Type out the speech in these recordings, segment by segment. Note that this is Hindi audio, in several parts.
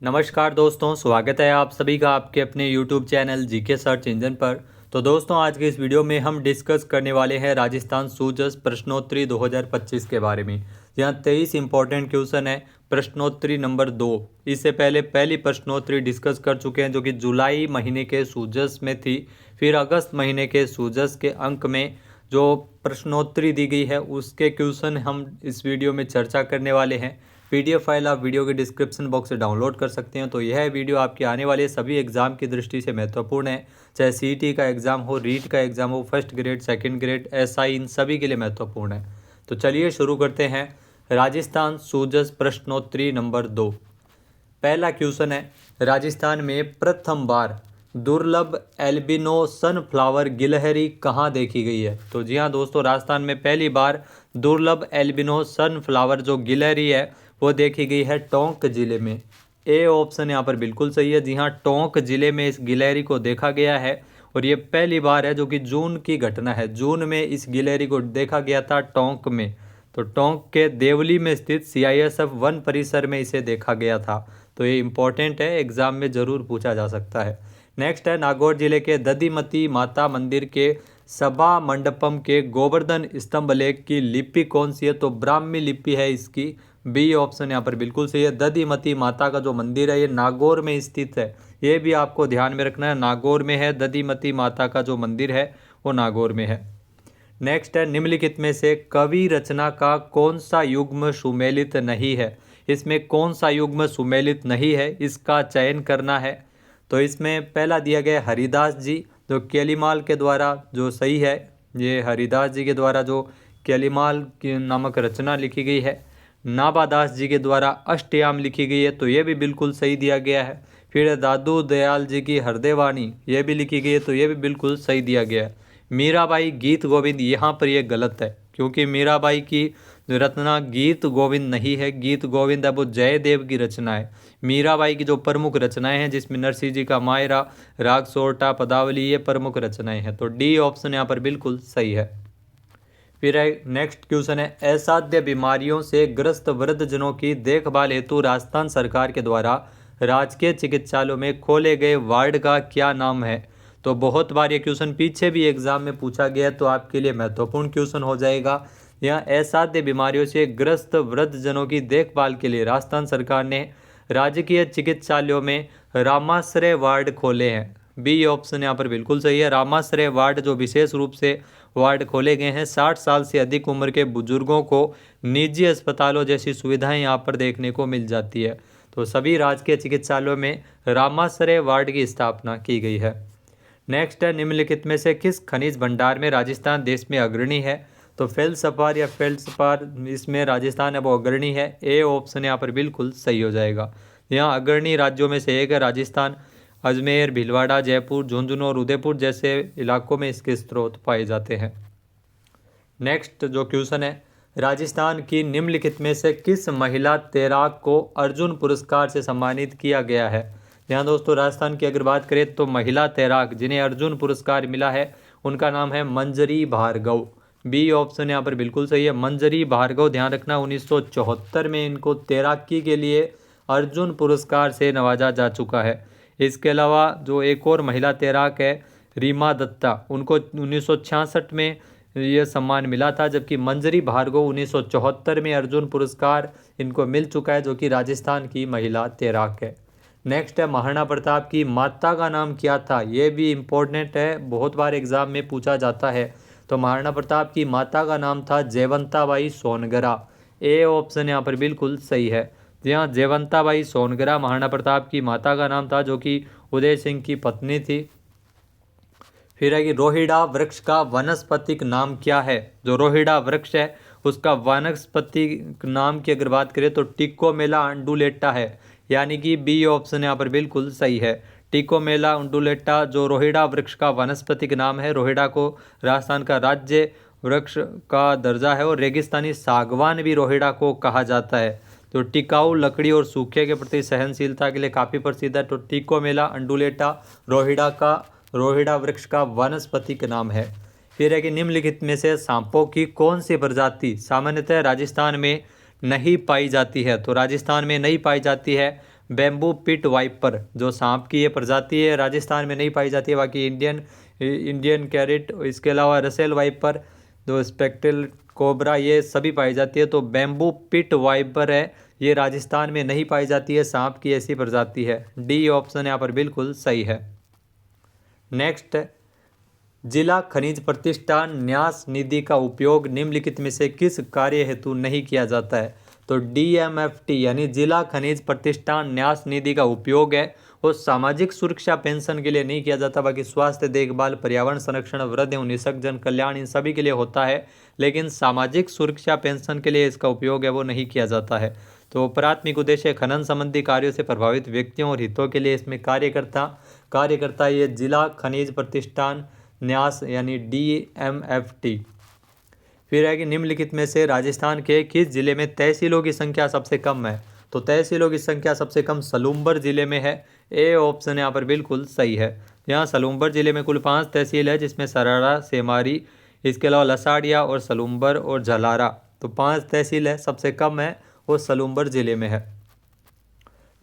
नमस्कार दोस्तों, स्वागत है आप सभी का आपके अपने YouTube channel GK search engine पर। तो दोस्तों, आज के इस वीडियो में हम डिस्कस करने वाले हैं राजस्थान सूजस प्रश्नोत्तरी 2025 के बारे में। यहाँ 23 इंपॉर्टेंट क्वेश्चन है। प्रश्नोत्तरी नंबर 2, इससे पहले पहली प्रश्नोत्तरी डिस्कस कर चुके हैं जो कि जुलाई महीने के सूजस में थी। फिर अगस्त महीने के सूजस के अंक में जो प्रश्नोत्तरी दी गई है उसके क्वेश्चन हम इस वीडियो में चर्चा करने वाले हैं। पीडीएफ फाइल आप वीडियो के डिस्क्रिप्शन बॉक्स से डाउनलोड कर सकते हैं। तो यह वीडियो आपके आने वाले सभी एग्जाम की दृष्टि से महत्वपूर्ण है, चाहे सीईटी का एग्जाम हो, रीट का एग्जाम हो, first grade, second grade, SI, इन सभी के लिए महत्वपूर्ण है। तो चलिए शुरू करते हैं। राजस्थान सूजस प्रश्नोत्तरी नंबर 2। पहला क्वेश्चन है, राजस्थान में प्रथम बार दुर्लभ एल्बिनो सनफ्लावर गिलहरी कहाँ देखी गई है? तो जी हाँ दोस्तों, राजस्थान में पहली बार दुर्लभ एल्बिनो सनफ्लावर जो गिलहरी है वो देखी गई है टोंक जिले में। ए ऑप्शन यहाँ पर बिल्कुल सही है। जी हाँ, टोंक जिले में इस गिलहरी को देखा गया है और ये पहली बार है जो कि जून की घटना है। जून में इस गिलहरी को देखा गया था टोंक में। तो टोंक के देवली में स्थित सीआईएसएफ वन परिसर में इसे देखा गया था। तो ये इंपॉर्टेंट है, एग्जाम में ज़रूर पूछा जा सकता है। नेक्स्ट है, नागौर जिले के दधिमती माता मंदिर के सभा मंडपम के गोवर्धन स्तंभ लेख की लिपि कौन सी है? तो ब्राह्मी लिपि है इसकी। बी ऑप्शन यहाँ पर बिल्कुल सही है। दधिमती माता का जो मंदिर है ये नागौर में स्थित है। ये भी आपको ध्यान में रखना है, नागौर में है। दधिमती माता का जो मंदिर है वो नागौर में है। नेक्स्ट है, निम्नलिखित में से कवि रचना का कौन सा युग्म सुमेलित नहीं है? इसमें कौन सा युग्म सुमेलित नहीं है, इसका चयन करना है। तो इसमें पहला दिया गया हरिदास जी, जो केलीमाल के द्वारा जो सही है। ये हरिदास जी के द्वारा जो केलीमाल की नामक रचना लिखी गई है। नाभादास जी के द्वारा अष्टयाम लिखी गई है, तो ये भी बिल्कुल सही दिया गया है। फिर दादू दयाल जी की हृदयवाणी ये भी लिखी गई है, तो ये भी बिल्कुल सही दिया गया है। मीराबाई गीत गोविंद, यहाँ पर ये गलत है क्योंकि मीराबाई की रचना गीत गोविंद नहीं है। गीत गोविंद है वो जयदेव की रचना है। मीराबाई की जो प्रमुख रचनाएं हैं जिसमें नरसिंह जी का मायरा, राग सोरठा, पदावली, ये प्रमुख रचनाएं हैं। तो डी ऑप्शन यहाँ पर बिल्कुल सही है। फिर नेक्स्ट क्वेश्चन है, असाध्य बीमारियों से ग्रस्त वृद्धजनों की देखभाल हेतु राजस्थान सरकार के द्वारा राजकीय चिकित्सालयों में खोले गए वार्ड का क्या नाम है? तो बहुत बार ये क्वेश्चन पीछे भी एग्जाम में पूछा गया है, तो आपके लिए महत्वपूर्ण क्वेश्चन हो जाएगा। यहाँ असाध्य बीमारियों से ग्रस्त वृद्धजनों की देखभाल के लिए राजस्थान सरकार ने राजकीय चिकित्सालयों में रामाश्रय वार्ड खोले हैं। बी ऑप्शन यहाँ पर बिल्कुल सही है। रामाश्रय वार्ड जो विशेष रूप से वार्ड खोले गए हैं 60 साल से अधिक उम्र के बुजुर्गों को निजी अस्पतालों जैसी सुविधाएं यहाँ पर देखने को मिल जाती है। तो सभी राजकीय चिकित्सालयों में रामाश्रय वार्ड की स्थापना की गई है। नेक्स्ट है, निम्नलिखित में से किस खनिज भंडार में राजस्थान देश में अग्रणी है? तो फेल्सपार या फेल्सपार, इसमें राजस्थान है वो अग्रणी है। ए ऑप्शन यहाँ पर बिल्कुल सही हो जाएगा। यहाँ अग्रणी राज्यों में से एक है राजस्थान। अजमेर, भीलवाड़ा, जयपुर, झुंझुनू और उदयपुर जैसे इलाकों में इसके स्रोत पाए जाते हैं। नेक्स्ट जो क्वेश्चन है, राजस्थान की निम्नलिखित में से किस महिला तैराक को अर्जुन पुरस्कार से सम्मानित किया गया है? यहाँ दोस्तों, राजस्थान की अगर बात करें तो महिला तैराक जिन्हें अर्जुन पुरस्कार मिला है उनका नाम है मंजरी भार्गव। बी ऑप्शन यहाँ पर बिल्कुल सही है। मंजरी भार्गव, ध्यान रखना 1974 में इनको तैराकी के लिए अर्जुन पुरस्कार से नवाजा जा चुका है। इसके अलावा जो एक और महिला तैराक है रीमा दत्ता, उनको 1966 में यह सम्मान मिला था, जबकि मंजरी भार्गव 1974 में अर्जुन पुरस्कार इनको मिल चुका है, जो कि राजस्थान की महिला तैराक है। नेक्स्ट है, महाराणा प्रताप की माता का नाम क्या था? ये भी इम्पोर्टेंट है, बहुत बार एग्जाम में पूछा जाता है। तो महाराणा प्रताप की माता का नाम था जयवंताबाई सोनगरा। ए ऑप्शन यहाँ पर बिल्कुल सही है। जी हाँ, जयवंताबाई सोनगरा महाराणा प्रताप की माता का नाम था, जो कि उदय सिंह की पत्नी थी। फिर है कि रोहिड़ा वृक्ष का वानस्पतिक नाम क्या है? जो रोहिड़ा वृक्ष है उसका वानस्पतिक नाम की अगर बात करें तो टिकोमेला अंडुलेटा है, यानी कि बी ऑप्शन यहाँ पर बिल्कुल सही है। टिकोमेला अंडुलेटा जो रोहिड़ा वृक्ष का वानस्पतिक नाम है। रोहिड़ा को राजस्थान का राज्य वृक्ष का दर्जा है और रेगिस्तानी सागवान भी रोहिड़ा को कहा जाता है। तो टिकाऊ लकड़ी और सूखे के प्रति सहनशीलता के लिए काफ़ी प्रसिद्ध है। तो टिकोमेला अंडुलेटा रोहिड़ा वृक्ष का वानस्पतिक नाम है। फिर है कि निम्नलिखित में से सांपों की कौन सी प्रजाति सामान्यतः राजस्थान में नहीं पाई जाती है? तो राजस्थान में नहीं पाई जाती है बैम्बू पिट वाइपर जो सांप की ये प्रजाति है राजस्थान में नहीं पाई जाती है। बाकी इंडियन कैरेट, इसके अलावा रसेल वाइपर, जो स्पेक्ट्रल कोबरा, ये सभी पाई जाती है। तो बैम्बू पिट वाइपर है, ये राजस्थान में नहीं पाई जाती है, सांप की ऐसी प्रजाति है। डी ऑप्शन यहाँ पर बिल्कुल सही है। नेक्स्ट, जिला खनिज प्रतिष्ठान न्यास निधि का उपयोग निम्नलिखित में से किस कार्य हेतु नहीं किया जाता है? तो DMFT यानी जिला खनिज प्रतिष्ठान न्यास निधि का उपयोग है वो सामाजिक सुरक्षा पेंशन के लिए नहीं किया जाता। बाकी स्वास्थ्य देखभाल, पर्यावरण संरक्षण, वृद्ध एवं निःशक्त जन कल्याण, इन सभी के लिए होता है, लेकिन सामाजिक सुरक्षा पेंशन के लिए इसका उपयोग है वो नहीं किया जाता है। तो प्राथमिक उद्देश्य खनन संबंधी कार्यों से प्रभावित व्यक्तियों और हितों के लिए इसमें कार्य करता है ये जिला खनिज प्रतिष्ठान न्यास यानी DMFT। फिर है कि निम्नलिखित में से राजस्थान के किस जिले में तहसीलों की संख्या सबसे कम है? तो तहसीलों की संख्या सबसे कम सलूम्बर जिले में है। ए ऑप्शन यहाँ पर बिल्कुल सही है। यहाँ सलूम्बर जिले में कुल 5 तहसील है, जिसमें सराड़ा, सेमारी, इसके अलावा लसाड़िया और सलूम्बर और झलारा, तो 5 तहसील है। सबसे कम है वो सलूम्बर जिले में है।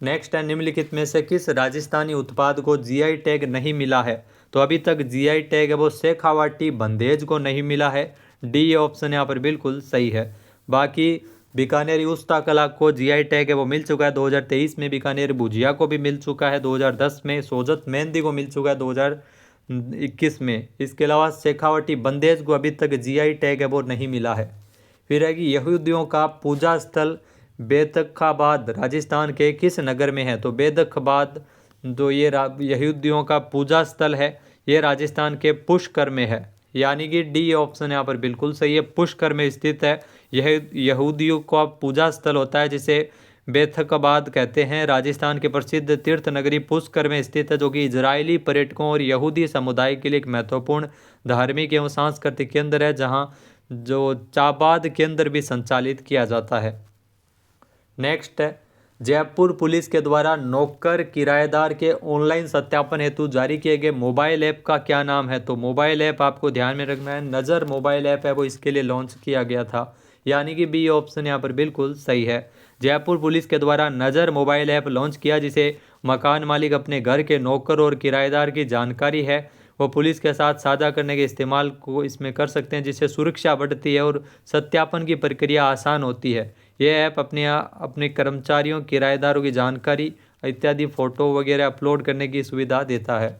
नेक्स्ट है, निम्नलिखित में से किस राजस्थानी उत्पाद को GI टैग नहीं मिला है? तो अभी तक GI टैग है वो शेखावाटी बंदेज को नहीं मिला है। डी ऑप्शन यहाँ पर बिल्कुल सही है। बाकी बीकानेरी उस्ता कला को GI टैग है वो मिल चुका है 2023 में, बीकानेरी भुजिया को भी मिल चुका है 2010 में, सोजत मेहंदी को मिल चुका है 2021 में। इसके अलावा शेखावाटी बंदेज को अभी तक GI टैग है वो नहीं मिला है। फिर है कि यहूदियों का पूजा स्थल बेतखाबाद राजस्थान के किस नगर में है? तो बेतखाबाद जो ये यहूदियों का पूजा स्थल है ये राजस्थान के पुष्कर में है, यानी कि डी ऑप्शन यहाँ पर बिल्कुल सही है। पुष्कर में स्थित है, यह यहूदियों का पूजा स्थल होता है जिसे बेतखाबाद कहते हैं। राजस्थान के प्रसिद्ध तीर्थ नगरी पुष्कर में स्थित है, जो कि इजरायली पर्यटकों और यहूदी समुदाय के लिए एक महत्वपूर्ण धार्मिक एवं सांस्कृतिक केंद्र है, जहाँ जो चाबाद केंद्र भी संचालित किया जाता है। नेक्स्ट है, जयपुर पुलिस के द्वारा नौकर किराएदार के ऑनलाइन सत्यापन हेतु जारी किए गए मोबाइल ऐप का क्या नाम है? तो मोबाइल ऐप आपको ध्यान में रखना है, नज़र मोबाइल ऐप है वो इसके लिए लॉन्च किया गया था, यानी कि बी ऑप्शन यहाँ पर बिल्कुल सही है। जयपुर पुलिस के द्वारा नज़र मोबाइल ऐप लॉन्च किया, जिसे मकान मालिक अपने घर के नौकर और किराएदार की जानकारी है वो पुलिस के साथ साझा करने के इस्तेमाल को इसमें कर सकते हैं, जिससे सुरक्षा बढ़ती है और सत्यापन की प्रक्रिया आसान होती है। यह ऐप अपने कर्मचारियों, किराएदारों की जानकारी इत्यादि फ़ोटो वगैरह अपलोड करने की सुविधा देता है।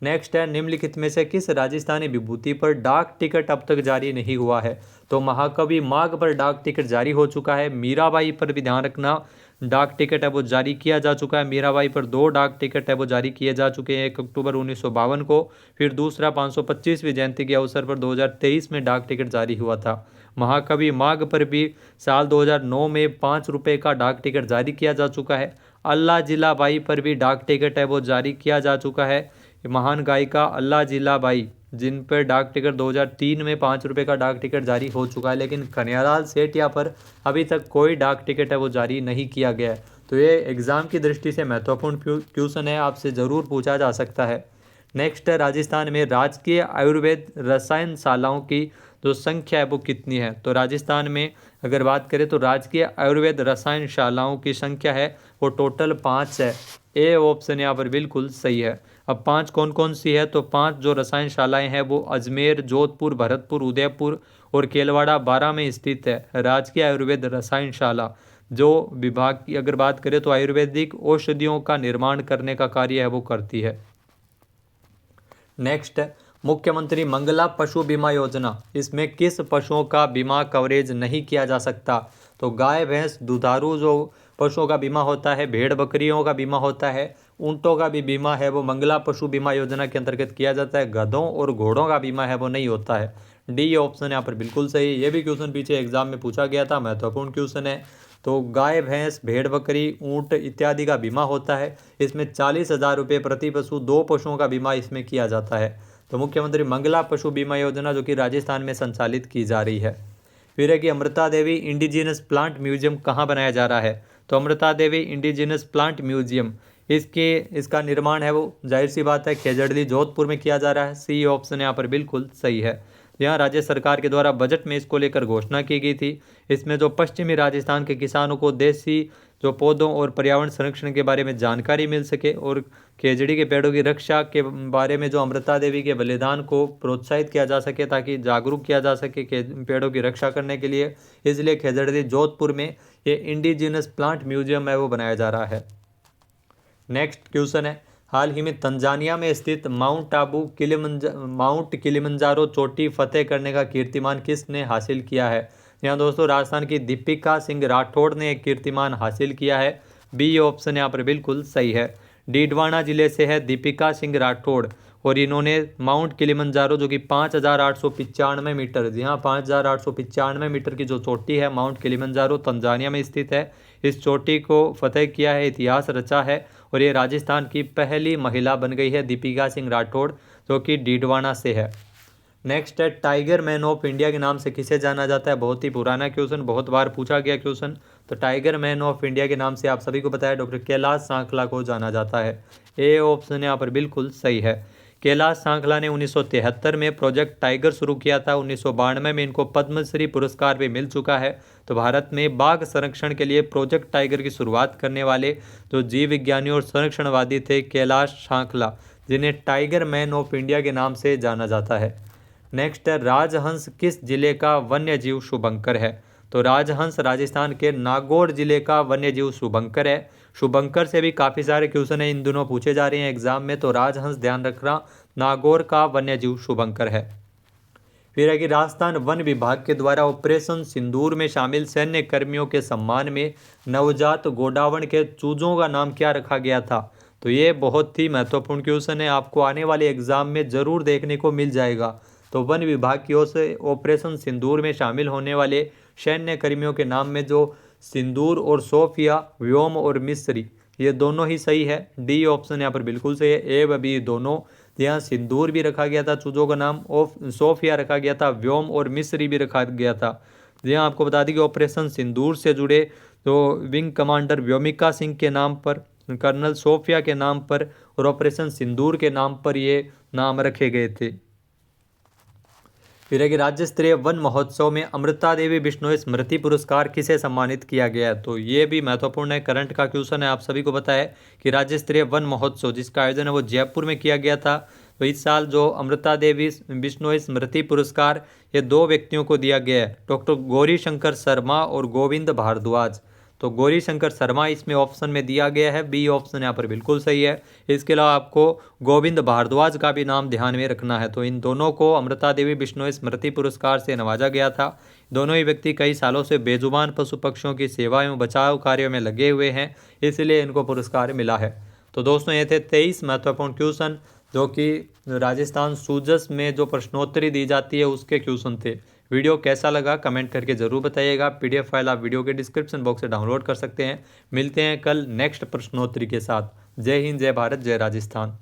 नेक्स्ट है, निम्नलिखित में से किस राजस्थानी विभूति पर डाक टिकट अब तक जारी नहीं हुआ है? तो महाकवि माघ पर डाक टिकट जारी हो चुका है। मीराबाई पर भी ध्यान रखना, डाक टिकट है वो जारी किया जा चुका है। मीराबाई पर 2 डाक टिकट है वो जारी किए जा चुके हैं, 1 अक्टूबर 1952 को, फिर दूसरा 525वीं जयंती के अवसर पर 2023 में डाक टिकट जारी हुआ था। महाकवि माघ पर भी साल 2009 में 5 रुपये का डाक टिकट जारी किया जा चुका है। अल्लाह जिला बाई पर भी डाक टिकट है वो जारी किया जा चुका है। महान गायिका अल्लाह जिला बाई, जिन पर डाक टिकट 2003 में 5 रुपये का डाक टिकट जारी हो चुका है, लेकिन कन्हैयालाल सेठिया पर अभी तक कोई डाक टिकट है वो जारी नहीं किया गया है। तो ये एग्ज़ाम की दृष्टि से महत्वपूर्ण क्वेश्चन है, आपसे ज़रूर पूछा जा सकता है। नेक्स्ट है, राजस्थान में राजकीय आयुर्वेद रसायनशालाओं की जो संख्या है वो कितनी है? तो राजस्थान में अगर बात करें तो राजकीय आयुर्वेद रसायनशालाओं की संख्या है वो टोटल 5 है। ए ऑप्शन यहाँ पर बिल्कुल सही है। अब 5 कौन कौन सी है? तो 5 जो रसायनशालाएं हैं वो अजमेर, जोधपुर, भरतपुर, उदयपुर और केलवाड़ा 12 में स्थित है। राजकीय आयुर्वेद रसायनशाला जो विभाग की अगर बात करें तो आयुर्वेदिक औषधियों का निर्माण करने का कार्य है वो करती है। नेक्स्ट, मुख्यमंत्री मंगला पशु बीमा योजना, इसमें किस पशुओं का बीमा कवरेज नहीं किया जा सकता? तो गाय, भैंस, दुधारू जो पशुओं का बीमा होता है, भेड़ बकरियों का बीमा होता है, ऊँटों का भी बीमा है वो मंगला पशु बीमा योजना के अंतर्गत किया जाता है। गधों और घोड़ों का बीमा है वो नहीं होता है। डी ऑप्शन यहाँ पर बिल्कुल सही। ये भी क्वेश्चन पीछे एग्जाम में पूछा गया था, महत्वपूर्ण क्वेश्चन है। तो गाय, भैंस, भेड़ बकरी, ऊँट इत्यादि का बीमा होता है। इसमें 40,000 रुपये प्रति पशु, 2 पशुओं का बीमा इसमें किया जाता है। तो मुख्यमंत्री मंगला पशु बीमा योजना जो कि राजस्थान में संचालित की जा रही है। फिर है कि Amrita Devi indigenous plant museum कहाँ बनाया जा रहा है? तो Amrita Devi indigenous plant museum इसका निर्माण है वो जाहिर सी बात है खेजड़ली, जोधपुर में किया जा रहा है। सी ऑप्शन यहाँ पर बिल्कुल सही है। यहाँ राज्य सरकार के द्वारा बजट में इसको लेकर घोषणा की गई थी। इसमें जो पश्चिमी राजस्थान के किसानों को देसी जो पौधों और पर्यावरण संरक्षण के बारे में जानकारी मिल सके और खेजड़ी के पेड़ों की रक्षा के बारे में जो अमृता देवी के बलिदान को प्रोत्साहित किया जा सके, ताकि जागरूक किया जा सके पेड़ों की रक्षा करने के लिए। इसलिए खेजड़ी जोधपुर में ये इंडिजिनस प्लांट म्यूजियम है वो बनाया जा रहा है। नेक्स्ट क्वेश्चन है, हाल ही में तंजानिया में स्थित माउंट किलिमंजारो चोटी फतेह करने का कीर्तिमान किसने हासिल किया है? यहाँ दोस्तों राजस्थान की दीपिका सिंह राठौड़ ने एक कीर्तिमान हासिल किया है। बी ऑप्शन यहाँ पर बिल्कुल सही है। डीडवाना जिले से है दीपिका सिंह राठौड़ और इन्होंने माउंट किलिमंजारो जो कि 5,895 मीटर, जी हाँ 5,895 मीटर की जो चोटी है माउंट किलिमंजारो तंजानिया में स्थित है, इस चोटी को फतेह किया है, इतिहास रचा है और ये राजस्थान की पहली महिला बन गई है दीपिका सिंह राठौड़ जो कि डीडवाना से है। नेक्स्ट है, टाइगर मैन ऑफ इंडिया के नाम से किसे जाना जाता है? बहुत ही पुराना क्वेश्चन, बहुत बार पूछा गया क्वेश्चन। तो टाइगर मैन ऑफ इंडिया के नाम से आप सभी को पता है डॉक्टर कैलाश सांखला को जाना जाता है। ए ऑप्शन यहाँ पर बिल्कुल सही है। कैलाश सांखला ने 1973 में प्रोजेक्ट टाइगर शुरू किया था। 1992 में इनको पद्मश्री पुरस्कार भी मिल चुका है। तो भारत में बाघ संरक्षण के लिए प्रोजेक्ट टाइगर की शुरुआत करने वाले जो जीव विज्ञानी और संरक्षणवादी थे कैलाश सांखला, जिन्हें टाइगर मैन ऑफ इंडिया के नाम से जाना जाता है। नेक्स्ट है, राजहंस किस जिले का वन्यजीव शुभंकर है? तो राजहंस राजस्थान के नागौर जिले का वन्यजीव शुभंकर है। शुभंकर से भी काफ़ी सारे क्वेश्चन है इन दोनों पूछे जा रहे हैं एग्जाम में, तो राजहंस ध्यान रखना, नागौर का वन्यजीव शुभंकर है। फिर है कि राजस्थान वन विभाग के द्वारा ऑपरेशन सिंदूर में शामिल सैन्य कर्मियों के सम्मान में नवजात गोडावण के चूजों का नाम क्या रखा गया था? तो ये बहुत ही महत्वपूर्ण क्वेश्चन है, आपको आने वाले एग्जाम में जरूर देखने को मिल जाएगा। तो वन विभाग की ओर से ऑपरेशन सिंदूर में शामिल होने वाले सैन्य कर्मियों के नाम में जो सिंदूर और सोफिया, व्योम और मिस्री, ये दोनों ही सही है। डी ऑप्शन यहाँ पर बिल्कुल सही है। ए व बी दोनों, यहाँ सिंदूर भी रखा गया था चूजों का नाम, सोफिया रखा गया था, व्योम और मिस्री भी रखा गया था। यहाँ आपको बता दें कि ऑपरेशन सिंदूर से जुड़े तो विंग कमांडर व्योमिका सिंह के नाम पर, कर्नल सोफिया के नाम पर और ऑपरेशन सिंदूर के नाम पर ये नाम रखे गए थे। फिर है कि राज्य स्तरीय वन महोत्सव में अमृता देवी बिश्नोई स्मृति पुरस्कार किसे सम्मानित किया गया है? तो ये भी महत्वपूर्ण है, करंट का क्वेश्चन है, आप सभी को पता है कि राज्य स्तरीय वन महोत्सव जिसका आयोजन है वो जयपुर में किया गया था। तो इस साल जो अमृता देवी बिश्नोई स्मृति पुरस्कार ये दो व्यक्तियों को दिया गया है, डॉक्टर गौरी शंकर शर्मा और गोविंद भारद्वाज। तो गौरी शंकर शर्मा इसमें ऑप्शन में दिया गया है, बी ऑप्शन यहाँ पर बिल्कुल सही है। इसके अलावा आपको गोविंद भारद्वाज का भी नाम ध्यान में रखना है। तो इन दोनों को अमृता देवी बिश्नोई स्मृति पुरस्कार से नवाजा गया था। दोनों ही व्यक्ति कई सालों से बेजुबान पशु पक्षियों की सेवा एवं बचाव कार्यों में लगे हुए हैं, इसलिए इनको पुरस्कार मिला है। तो दोस्तों ये थे 23 महत्वपूर्ण क्वेश्चन जो कि राजस्थान सूजस में जो प्रश्नोत्तरी दी जाती है उसके क्वेश्चन थे। वीडियो कैसा लगा कमेंट करके ज़रूर बताइएगा। पीडीएफ फाइल आप वीडियो के डिस्क्रिप्शन बॉक्स से डाउनलोड कर सकते हैं। मिलते हैं कल नेक्स्ट प्रश्नोत्तरी के साथ। जय हिंद, जय भारत, जय राजस्थान।